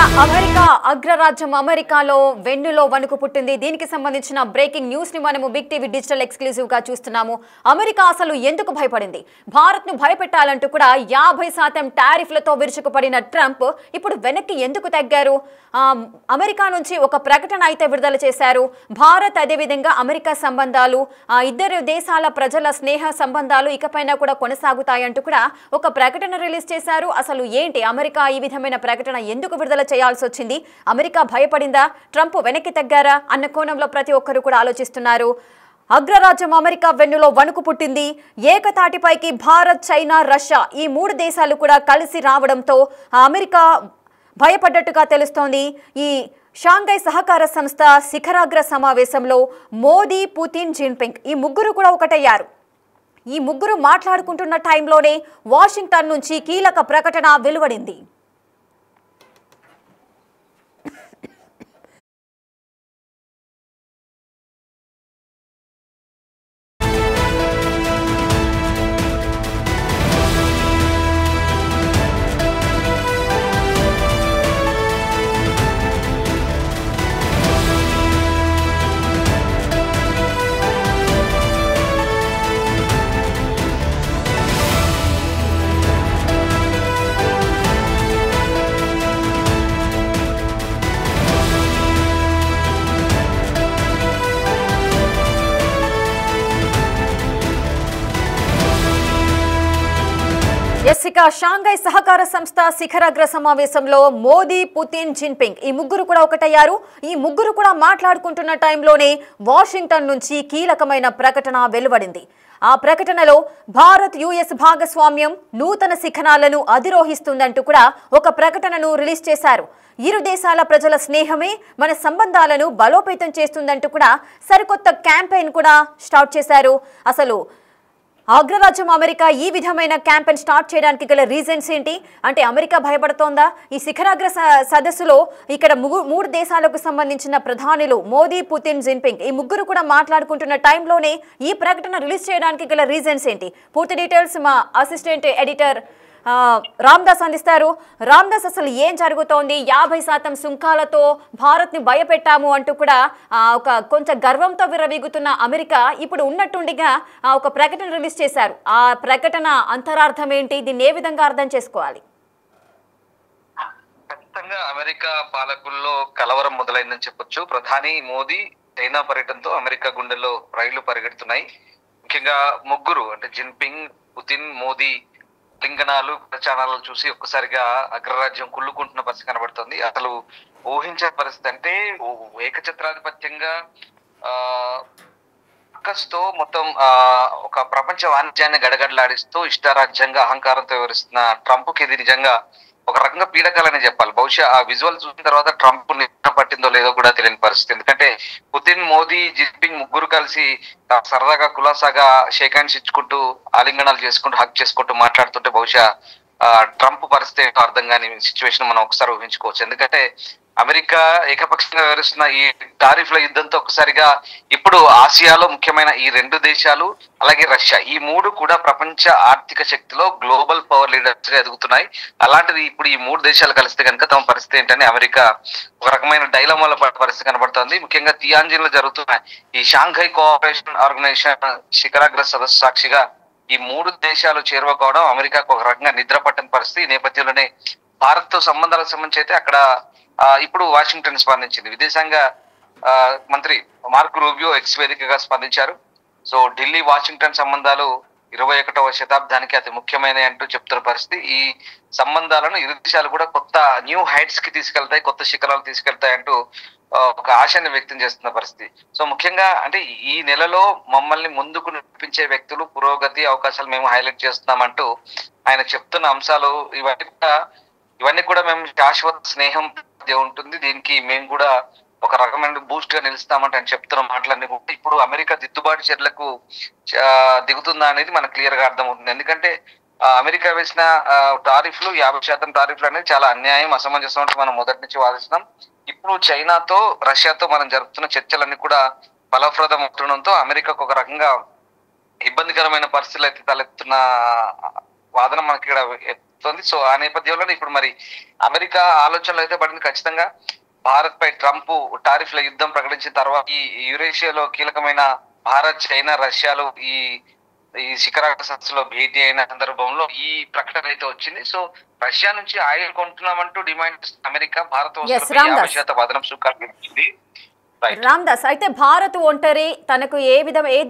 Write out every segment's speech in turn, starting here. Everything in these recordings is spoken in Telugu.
అమెరికా అగ్రరాజ్యం అమెరికాలో వెన్నులో వణుకు పుట్టింది. దీనికి సంబంధించిన బ్రేకింగ్ న్యూస్ ని మనము బిగ్ టీవీ డిజిటల్ ఎక్స్క్లూజివ్ గా చూస్తున్నాము. అమెరికా అసలు ఎందుకు భయపడింది? భారత్ ను భయపెట్టాలంటూ కూడా 50% టారిఫ్లతో విరుచుకుపడిన ట్రంప్ ఇప్పుడు వెనక్కి ఎందుకు తగ్గారు? అమెరికా నుంచి ఒక ప్రకటన అయితే విడుదల చేశారు. భారత్ అదేవిధంగా అమెరికా సంబంధాలు, ఇద్దరు దేశాల ప్రజల స్నేహ సంబంధాలు ఇకపైన కూడా కొనసాగుతాయంటూ కూడా ఒక ప్రకటన రిలీజ్ చేశారు. అసలు ఏంటి అమెరికా ఈ విధమైన ప్రకటన ఎందుకు విడుదల చేయాల్సి వచ్చింది? అమెరికా భయపడిందా? ట్రంప్ వెనక్కి తగ్గారా అన్న కోణంలో ప్రతి ఒక్కరు కూడా ఆలోచిస్తున్నారు. అగ్రరాజ్యం అమెరికా వెన్నులో వణుకు పుట్టింది. ఏకతాటిపైకి భారత్, చైనా, రష్యా ఈ మూడు దేశాలు కూడా కలిసి రావడంతో అమెరికా భయపడ్డట్టుగా తెలుస్తోంది. ఈ షాంఘై సహకార సంస్థ శిఖరాగ్ర సమావేశంలో మోదీ, పుతిన్, జిన్పింగ్ ఈ ముగ్గురు కూడా ఒకటయ్యారు. ఈ ముగ్గురు మాట్లాడుకుంటున్న టైంలోనే వాషింగ్టన్ నుంచి కీలక ప్రకటన వెలువడింది. ఇక షాంఘై సహకార సంస్థ శిఖరాగ్ర సమావేశంలో మోదీ, పుతిన్, జిన్పింగ్ ఈ ముగ్గురు కూడా ఒకటయ్యారు. ఈ ముగ్గురు కూడా మాట్లాడుకుంటున్న టైంలోనే వాషింగ్టన్ నుంచి కీలకమైన ప్రకటన వెలువడింది. ఆ ప్రకటనలో భారత్ యుఎస్ భాగస్వామ్యం నూతన శిఖరాలను అధిరోహిస్తుందంటూ కూడా ఒక ప్రకటనను రిలీజ్ చేశారు. ఇరు దేశాల ప్రజల స్నేహమే మన సంబంధాలను బలోపేతం చేస్తుందంటూ కూడా సరికొత్త క్యాంపెయిన్ కూడా స్టార్ట్ చేశారు. అసలు అగ్రరాజ్యం అమెరికా ఈ విధమైన క్యాంపెయిన్ స్టార్ట్ చేయడానికి గల రీజన్స్ ఏంటి? అంటే అమెరికా భయపడుతోందా? ఈ శిఖరాగ్ర సదస్సులో ఇక్కడ మూడు దేశాలకు సంబంధించిన ప్రధానులు మోదీ, పుతిన్, జిన్పింగ్ ఈ ముగ్గురు కూడా మాట్లాడుకుంటున్న టైంలోనే ఈ ప్రకటన రిలీజ్ చేయడానికి గల రీజన్స్ ఏంటి? పూర్తి డీటెయిల్స్ మా అసిస్టెంట్ ఎడిటర్ రామ్దాస్ అందిస్తారు. రామ్దాస్, అసలు ఏం జరుగుతోంది? 50% సుంకాలతో భారత్ ని భయపెట్టాము అంటూ కూడా కొంచెం గర్వంతో విర్రవీగుతున్న అమెరికా ఇప్పుడు ఉన్నట్టుండిగా ఒక ప్రకటన రిలీజ్ చేశారు. ఆ ప్రకటన అంతరార్థం ఏంటి? దీన్ని ఏ విధంగా అర్థం చేసుకోవాలి? ఖచ్చితంగా అమెరికా పాలకుల్లో కలవరం మొదలైందని చెప్పొచ్చు. ప్రధాని మోదీ చైనా పర్యటనతో అమెరికా గుండెల్లో రైళ్లు పరిగెడుతున్నాయి. ముఖ్యంగా ముగ్గురు అంటే జిన్పింగ్, పుతిన్, మోదీ లింగనాలు, ప్రచారాలు చూసి ఒక్కసారిగా అగ్రరాజ్యం కుళ్ళుకుంటున్న పరిస్థితి కనబడుతుంది. అసలు ఊహించే పరిస్థితి అంటే ఏకఛత్రాధిపత్యంగా తో మొత్తం ఒక ప్రపంచ వాణిజ్యాన్ని గడగడలాడిస్తూ ఇష్టారాజ్యంగా అహంకారంతో వివరిస్తున్న ట్రంప్ కి ఇది నిజంగా ఒక రకంగా పీడకలని చెప్పాలి. బహుశా ఆ విజువల్ చూసిన తర్వాత ట్రంప్ నిద్ర పట్టిందో లేదో కూడా తెలియని పరిస్థితి. ఎందుకంటే పుతిన్, మోదీ, జిన్పింగ్ ముగ్గురు కలిసి సరదాగా కులాసాగా షేక్ హ్యాండ్స్ ఇచ్చుకుంటూ ఆలింగనాలు చేసుకుంటూ హక్ చేసుకుంటూ మాట్లాడుతుంటే బహుశా ట్రంప్ పరిస్థితి అర్థం కాని సిచ్యువేషన్ మనం ఒకసారి ఊహించుకోవచ్చు. ఎందుకంటే అమెరికా ఏకపక్షంగా వివరిస్తున్న ఈ టారిఫ్ల యుద్ధంతో ఒకసారిగా ఇప్పుడు ఆసియాలో ముఖ్యమైన ఈ రెండు దేశాలు అలాగే రష్యా ఈ మూడు కూడా ప్రపంచ ఆర్థిక శక్తిలో గ్లోబల్ పవర్ లీడర్స్ గా ఎదుగుతున్నాయి. అలాంటిది ఇప్పుడు ఈ మూడు దేశాలు కలిస్తే కనుక తమ పరిస్థితి ఏంటని అమెరికా ఒక రకమైన డైలమాల పరిస్థితి కనబడుతుంది. ముఖ్యంగా తియాన్జిన్ లో జరుగుతున్న ఈ షాంఘై కోఆపరేషన్ ఆర్గనైజేషన్ శిఖరాగ్ర సదస్సు సాక్షిగా ఈ మూడు దేశాలు చేరువ కావడం అమెరికాకు ఒక రకంగా నిద్ర పట్టని పరిస్థితి. ఈ నేపథ్యంలోనే భారత్ తో సంబంధాలకు సంబంధించి అయితే అక్కడ ఇప్పుడు వాషింగ్టన్ స్పందించింది. విదేశాంగ మంత్రి మార్క్ రూబియో ఎక్స్ వేదికగా స్పందించారు. సో ఢిల్లీ వాషింగ్టన్ సంబంధాలు 21వ శతాబ్దానికి అతి ముఖ్యమైనవి అంటూ చెప్తున్న పరిస్థితి. ఈ సంబంధాలను ఇరు దేశాలు కూడా కొత్త న్యూ హైట్స్ కి తీసుకెళ్తాయి, కొత్త శిఖరాలు తీసుకెళ్తాయి అంటూ ఒక ఆశని వ్యక్తం చేస్తున్న పరిస్థితి. సో ముఖ్యంగా అంటే ఈ నెలలో మమ్మల్ని ముందుకు నడిపించే వ్యక్తులు, పురోగతి అవకాశాలు మేము హైలైట్ చేస్తున్నామంటూ ఆయన చెప్తున్న అంశాలు ఇవన్నీ కూడా మేము శాశ్వత స్నేహం ఉంటుంది, దీనికి మేము కూడా ఒక రకమైన బూస్ట్ గా నిలుస్తామంటే అని చెప్తున్న మాటలన్నీ కూడా ఇప్పుడు అమెరికా దిద్దుబాటు చర్యలకు దిగుతుందా అనేది మనకు క్లియర్ గా అర్థమవుతుంది. ఎందుకంటే అమెరికా వేసిన టారిఫ్లు 50% టారిఫ్లు అనేది చాలా అన్యాయం, అసమంజసం అంటే మనం మొదటి నుంచి వాదిస్తున్నాం. ఇప్పుడు చైనాతో, రష్యాతో మనం జరుపుతున్న చర్చలన్నీ కూడా ఫలప్రదం అవుతుండడంతో అమెరికాకు ఒక రకంగా ఇబ్బందికరమైన పరిస్థితులు అయితే తలెత్తున్న వాదన మనకి ఇక్కడ జరుగుతుంది. సో ఆ నేపథ్యంలో ఇప్పుడు మరి అమెరికా ఆలోచనలు అయితే పడింది. ఖచ్చితంగా భారత్ పై ట్రంప్ టారిఫ్ల యుద్ధం ప్రకటించిన తర్వాత ఈ యురేషియాలో కీలకమైన భారత్, చైనా, రష్యాలు ఈ ఈ శిఖరాగ్ర సదస్సులో భేటీ అయిన సందర్భంలో ఈ ప్రకటన అయితే వచ్చింది. సో రష్యా నుంచి ఆయిల్ కొంటున్నామంటూ డిమాండ్ అమెరికా భారత వస్తువులపై 50% అదనపు సుంకాలు విధించింది. రామ్దాస్, అయితే భారత్ ఒంటరి తనకు ఏ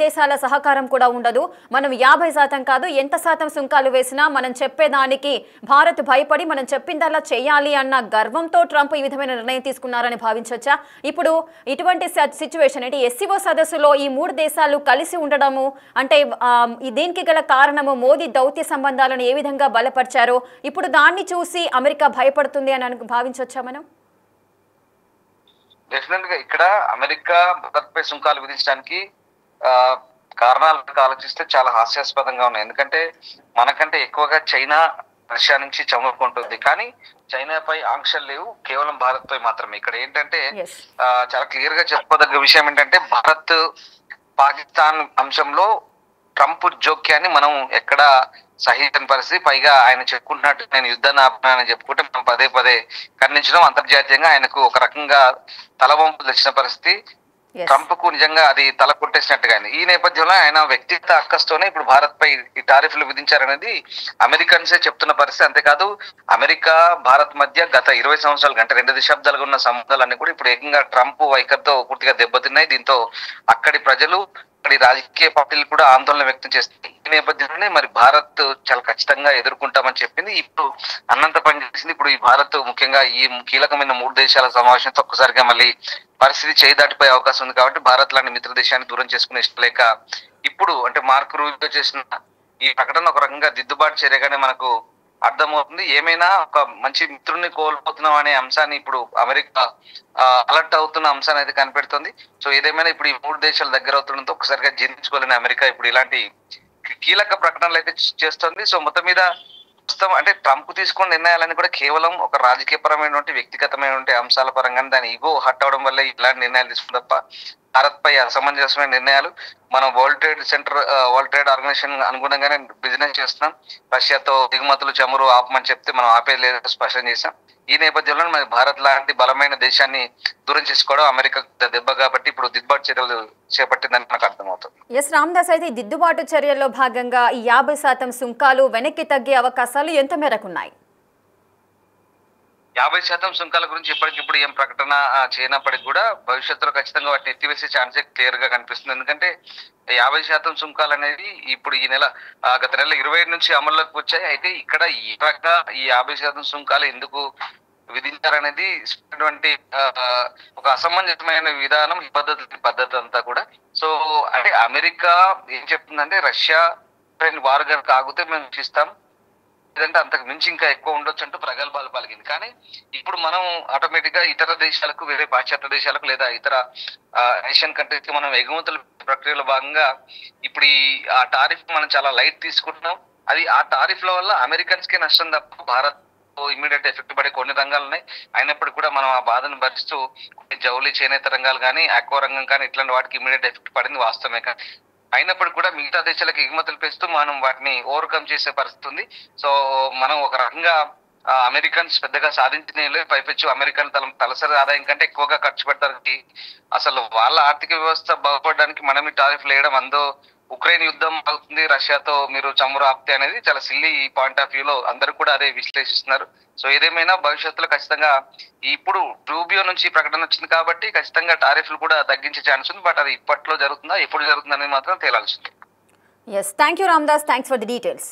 దేశాల సహకారం కూడా ఉండదు. మనం 50% కాదు, ఎంత శాతం సుంకాలు వేసినా మనం చెప్పేదానికి భారత్ భయపడి మనం చెప్పిందల్లా చేయాలి అన్న గర్వంతో ట్రంప్ ఈ విధమైన నిర్ణయం తీసుకున్నారని భావించవచ్చా? ఇప్పుడు ఇటువంటి సిచ్యువేషన్ అంటే ఎస్సీఓ సదస్సులో ఈ 3 దేశాలు కలిసి ఉండడము అంటే దీనికి గల కారణము మోదీ దౌత్య సంబంధాలను ఏ విధంగా బలపరిచారో ఇప్పుడు దాన్ని చూసి అమెరికా భయపడుతుంది అని భావించవచ్చా మనం? డెఫినెట్ గా ఇక్కడ అమెరికా భారత్ పై సుంకాలు విధించడానికి కారణాలు ఆలోచిస్తే చాలా హాస్యాస్పదంగా ఉన్నాయి. ఎందుకంటే మనకంటే ఎక్కువగా చైనా, రష్యా నుంచి చమురుకుంటుంది, కానీ చైనాపై ఆంక్షలు లేవు, కేవలం భారత్ పై మాత్రమే. ఇక్కడ ఏంటంటే చాలా క్లియర్ గా చెప్పుకోదగ్గ విషయం ఏంటంటే భారత్ పాకిస్తాన్ అంశంలో ట్రంప్ జోక్యాన్ని మనం ఎక్కడ సహించని పరిస్థితి. పైగా ఆయన చెప్పుకుంటున్నట్టు నేను యుద్ధాన్ని ఆపనని చెప్పుకుంటే మనం పదే పదే ఖండించడం, అంతర్జాతీయంగా ఆయనకు ఒక రకంగా తలవంపులు తెచ్చిన పరిస్థితి. ట్రంప్ కు నిజంగా అది తల కొట్టేసినట్టుగా. ఈ నేపథ్యంలో ఆయన వ్యక్తిగత అక్కస్తోనే ఇప్పుడు భారత్ పై ఈ టారిఫ్లు విధించారనేది అమెరికన్సే చెప్తున్న పరిస్థితి. అంతేకాదు అమెరికా భారత్ మధ్య గత 20 సంవత్సరాలు అంటే 2 దశాబ్దాలుగా ఉన్న సంబంధాలన్నీ కూడా ఇప్పుడు ఏకంగా ట్రంప్ వైఖరితో పూర్తిగా దెబ్బతిన్నాయి. దీంతో అక్కడి ప్రజలు, అక్కడి రాజకీయ పార్టీలు కూడా ఆందోళన వ్యక్తం చేస్తాయి. ఈ నేపథ్యంలోనే మరి భారత్ చాలా ఖచ్చితంగా ఎదుర్కొంటామని చెప్పింది. ఇప్పుడు అన్నంత పని చేసింది. ఇప్పుడు ఈ భారత్ ముఖ్యంగా ఈ కీలకమైన 3 దేశాల సమావేశంతో ఒక్కసారిగా మళ్ళీ పరిస్థితి చేయి దాటిపోయే అవకాశం ఉంది. కాబట్టి భారత్ లాంటి మిత్ర దేశాన్ని దూరం చేసుకునే ఇష్టం లేక ఇప్పుడు అంటే మార్క్ రూబియో చేసిన ఈ ప్రకటన ఒక రకంగా దిద్దుబాటు చర్యగానే మనకు అర్థమవుతుంది. ఏమైనా ఒక మంచి మిత్రుడిని కోల్పోతున్నాం అనే అంశాన్ని ఇప్పుడు అమెరికా అలర్ట్ అవుతున్న అంశాన్ని అయితే కనిపెడుతుంది. సో ఏదేమైనా ఇప్పుడు ఈ 3 దేశాలు దగ్గర అవుతుండడంతో ఒకసారిగా జీర్ణించుకోలేని అమెరికా ఇప్పుడు ఇలాంటి కీలక ప్రకటనలు అయితే చేస్తుంది. సో మొత్తం మీద ప్రస్తుతం అంటే ట్రంప్ తీసుకున్న నిర్ణయాలన్నీ కూడా కేవలం ఒక రాజకీయపరమైనటువంటి వ్యక్తిగతమైనటువంటి అంశాల పరంగా దాని ఈగో హట్ అవడం వల్ల ఇలాంటి నిర్ణయాలు తీసుకున్న తప్ప భారత్ పై అసమంజసమైన నిర్ణయాలు. మనం వరల్డ్ ట్రేడ్ ఆర్గనైజేషన్ అనుగుణంగానే బిజినెస్ చేస్తున్నాం. రష్యాతో దిగుమతులు, చమురు ఆపమని చెప్తే మనం ఆపేది లేదని స్పష్టం చేశాం. ఈ నేపథ్యంలో మరి భారత్ లాంటి బలమైన దేశాన్ని దూరం చేసుకోవడం అమెరికా దెబ్బ కాబట్టి ఇప్పుడు దిద్దుబాటు చర్యలు చేపట్టిందని నాకు అర్థమవుతుంది. ఎస్ రామ్దాస్, అయితే దిద్దుబాటు చర్యల్లో భాగంగా ఈ 50% సుంకాలు వెనక్కి తగ్గే అవకాశాలు ఎంత మేరకు ఉన్నాయి? 50% సుంకాల గురించి ఇప్పటికిప్పుడు ఏం ప్రకటన చేయనప్పటికీ కూడా భవిష్యత్తులో ఖచ్చితంగా వాటిని ఎత్తివేసే ఛాన్సే క్లియర్ గా కనిపిస్తుంది. ఎందుకంటే 50% సుంకాలు అనేది ఇప్పుడు ఈ నెల గత నెల 27 నుంచి అమల్లోకి వచ్చాయి. అయితే ఇక్కడ ఈ రకంగా ఈ 50% సుంకాలు ఎందుకు విధించారనేది ఒక అసమంజసమైన విధానం, ఈ పద్ధతి అంతా కూడా. సో అంటే అమెరికా ఏం చెప్తుందంటే రష్యా వారు కనుక ఆగితే మేము ఇస్తాం, లేదంటే అంతకు మించి ఇంకా ఎక్కువ ఉండొచ్చు అంటూ ప్రగల్భాలు పలికింది. కానీ ఇప్పుడు మనం ఆటోమేటిక్ గా ఇతర దేశాలకు, వేరే పాశ్చాత్య దేశాలకు లేదా ఇతర ఏషియన్ కంట్రీస్ కి మనం ఎగుమతుల ప్రక్రియలో భాగంగా ఇప్పుడు ఆ టారిఫ్ మనం చాలా లైట్ తీసుకుంటున్నాం. అది ఆ టారిఫ్ల వల్ల అమెరికన్స్ కే నష్టం తప్ప భారత్ ఇమీడియట్ ఎఫెక్ట్ పడే కొన్ని రంగాలు ఉన్నాయి. అయినప్పటికీ కూడా మనం ఆ బాధను భరిస్తూ జౌళి, చేనేత రంగాలు కానీ, ఆక్వా రంగం కానీ ఇట్లాంటి వాటికి ఇమీడియట్ ఎఫెక్ట్ పడింది వాస్తవమే. కానీ అయినప్పటికీ కూడా మిగతా దేశాలకు ఎగుమతులు పెంచుతూ మనం వాటిని ఓవర్కమ్ చేసే పరిస్థితి ఉంది. సో మనం ఒక రకంగా అమెరికన్స్ పెద్దగా సాధించిన పైపెచ్చు అమెరికన్ తలసరి ఆదాయం కంటే ఎక్కువగా ఖర్చు పెడతారు. అసలు వాళ్ళ ఆర్థిక వ్యవస్థ బాగుపడడానికి మనం ఈ టారిఫ్లు వేయడం, అందో ఉక్రెయిన్ యుద్ధం అవుతుంది రష్యాతో మీరు చమురు ఆప్తే అనేది చాలా సిల్లీ పాయింట్ ఆఫ్ వ్యూలో అందరూ కూడా అదే విశ్లేషిస్తున్నారు. సో ఏదేమైనా భవిష్యత్తులో ఖచ్చితంగా ఇప్పుడు రూబియో నుంచి ప్రకటన వచ్చింది కాబట్టి ఖచ్చితంగా టారిఫ్లు కూడా తగ్గించే ఛాన్స్ ఉంది. బట్ అది ఇప్పట్లో జరుగుతుందా, ఎప్పుడు జరుగుతుంది అనేది మాత్రం తేలాల్సింది. Yes, thank you Ramdas, thanks for the details.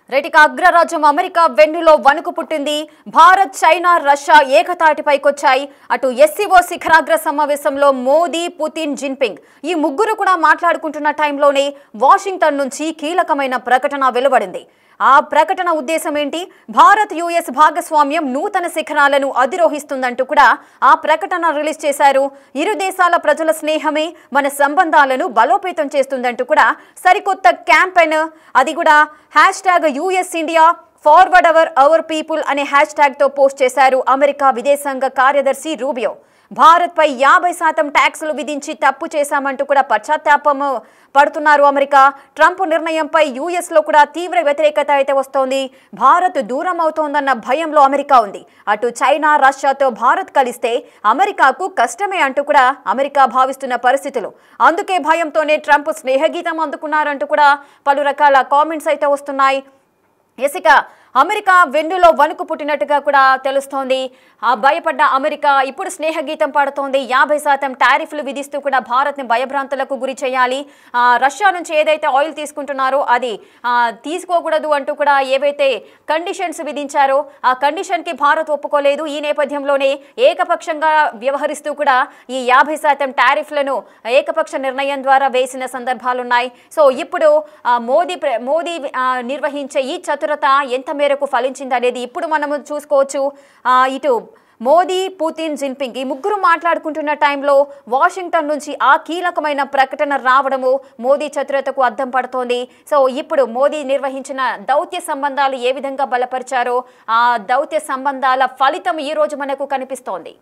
Right, అగ్రరాజ్యం అమెరికా వెన్నులో వణుకు పుట్టింది. భారత్, చైనా, రష్యా ఏకతాటిపైకొచ్చాయి. అటు ఎస్సీఓ శిఖరాగ్ర సమావేశంలో మోదీ, పుతిన్, జిన్పింగ్ ఈ ముగ్గురు కూడా మాట్లాడుకుంటున్న టైంలోనే వాషింగ్టన్ నుంచి కీలకమైన ప్రకటన వెలువడింది. ఆ ప్రకటన ఉద్దేశం ఏంటి? భారత్ యుఎస్ భాగస్వామ్యం నూతన శిఖరాలను అధిరోహిస్తుందంటూ కూడా ఆ ప్రకటన రిలీజ్ చేశారు. ఇరు దేశాల ప్రజల స్నేహమే మన సంబంధాలను బలోపేతం చేస్తుందంటూ కూడా సరికొత్త క్యాంపెయిన్, అది కూడా #US India forward our people అనే #తో పోస్ట్ చేశారు అమెరికా విదేశాంగ కార్యదర్శి రూబియో. భారత్పై 50% ట్యాక్సులు విధించి తప్పు చేశామంటూ కూడా పశ్చాత్తాపం పడుతున్నారు అమెరికా. ట్రంప్ నిర్ణయంపై యుఎస్ లో కూడా తీవ్ర వ్యతిరేకత అయితే వస్తోంది. భారత్ దూరం అవుతోందన్న భయంలో అమెరికా ఉంది. అటు చైనా, రష్యాతో భారత్ కలిస్తే అమెరికాకు కష్టమే అంటూ కూడా అమెరికా భావిస్తున్న పరిస్థితులు. అందుకే భయంతోనే ట్రంప్ స్నేహగీతం అందుకున్నారంటూ కూడా పలు రకాల కామెంట్స్ అయితే వస్తున్నాయి. ఇక అమెరికా వెన్నులో వణుకు పుట్టినట్టుగా కూడా తెలుస్తోంది. ఆ భయపడ్డ అమెరికా ఇప్పుడు స్నేహగీతం పాడుతోంది. 50% టారిఫ్లు విధిస్తూ కూడా భారత్ని భయభ్రాంతులకు గురి చేయాలి. రష్యా నుంచి ఏదైతే ఆయిల్ తీసుకుంటున్నారో అది తీసుకోకూడదు అంటూ కూడా ఏవైతే కండిషన్స్ విధించారో ఆ కండిషన్కి భారత్ ఒప్పుకోలేదు. ఈ నేపథ్యంలోనే ఏకపక్షంగా వ్యవహరిస్తూ కూడా ఈ 50% టారిఫ్లను ఏకపక్ష నిర్ణయం ద్వారా వేసిన సందర్భాలున్నాయి. సో ఇప్పుడు మోదీ నిర్వహించే ఈ చతురత ఎంత మేరకు ఫలించింది అనేది ఇప్పుడు మనము చూసుకోవచ్చు. ఇటు మోదీ, పుతిన్, జిన్పింగ్ ఈ ముగ్గురు మాట్లాడుకుంటున్న టైంలో వాషింగ్టన్ నుంచి ఆ కీలకమైన ప్రకటన రావడము మోదీ చతురతకు అద్దం పడుతోంది. సో ఇప్పుడు మోదీ నిర్వహించిన దౌత్య సంబంధాలు ఏ విధంగా బలపరిచారో ఆ దౌత్య సంబంధాల ఫలితం ఈ రోజు మనకు కనిపిస్తోంది.